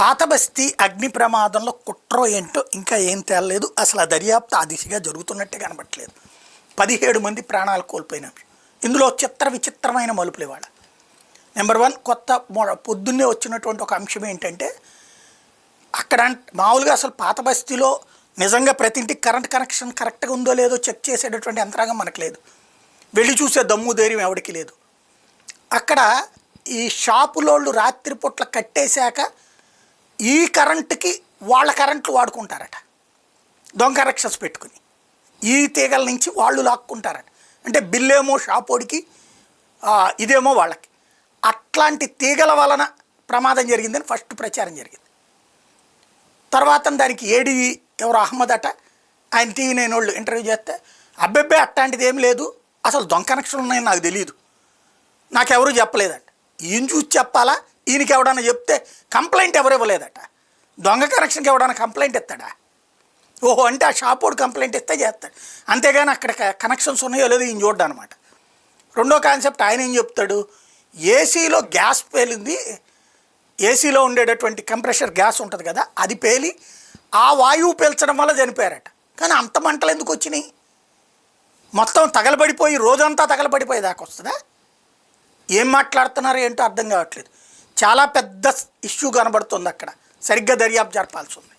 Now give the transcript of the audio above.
పాతబస్తీ అగ్ని ప్రమాదంలో కుట్రో ఏంటో ఇంకా ఏం తేలలేదు. అసలు ఆ దర్యాప్తు ఆ దిశగా జరుగుతున్నట్టే కనబట్టలేదు. 17 మంది ప్రాణాలు కోల్పోయినవి. ఇందులో విచిత్రమైన మలుపులు ఇవాళ. నెంబర్ 1, పొద్దున్నే వచ్చినటువంటి ఒక అంశం ఏంటంటే, అక్కడ మామూలుగా అసలు పాత బస్తీలో నిజంగా ప్రతి ఇంటికి కరెంట్ కనెక్షన్ కరెక్ట్గా ఉందో లేదో చెక్ చేసేటటువంటి యంత్రాంగం మనకు లేదు. వెళ్ళి చూసే దమ్ము ధైర్యం ఎవరికి లేదు. అక్కడ ఈ షాపులోళ్ళు రాత్రిపూట్ల కట్టేశాక ఈ కరెంటుకి వాళ్ళ కరెంట్లు వాడుకుంటారట, దొంగ కనెక్షన్స్ పెట్టుకుని. ఈ తీగల నుంచి వాళ్ళు లాక్కుంటారట. అంటే బిల్లేమో షాపోడికి, ఇదేమో వాళ్ళకి. అట్లాంటి తీగల వలన ప్రమాదం జరిగిందని ఫస్ట్ ప్రచారం జరిగింది. తర్వాత దానికి ఏడి ఎవరు అహ్మద్ అట, ఆయన టీవీ 9 వాళ్ళు ఇంటర్వ్యూ చేస్తే, అబ్బెబ్బే అట్లాంటిది ఏం లేదు, అసలు దొంగ కనెక్షన్ ఉన్నాయని నాకు తెలియదు, నాకెవరూ చెప్పలేదట. ఈయన చూసి చెప్పాలా? ఈయనకి ఎవడన్నా చెప్తే కంప్లైంట్ ఎవరు ఇవ్వలేదట. దొంగ కనెక్షన్కి ఎవడన్నా కంప్లైంట్ ఇస్తాడా? ఓహో, అంటే ఆ షాపోడు కంప్లైంట్ ఇస్తే చేస్తాడు, అంతేగాని అక్కడ కనెక్షన్స్ ఉన్నాయో లేదో ఈయన చూడ్డా అనమాట. రెండో కాన్సెప్ట్ ఆయన ఏం చెప్తాడు, ఏసీలో గ్యాస్ పేలింది, ఏసీలో ఉండేటటువంటి కంప్రెషర్ గ్యాస్ ఉంటుంది కదా, అది పేలి ఆ వాయువు పీల్చడం వల్ల చనిపోయారట. కానీ అంత మంటలు ఎందుకు వచ్చినాయి? మొత్తం తగలబడిపోయి రోజంతా తగలబడిపోయేదాకా వస్తుందా? ఏం మాట్లాడుతున్నారో ఏంటో అర్థం కావట్లేదు. చాలా పెద్ద ఇష్యూ కనబడుతుంది అక్కడ. సరిగ్గా దర్యాప్తు జరపాల్సి ఉంది.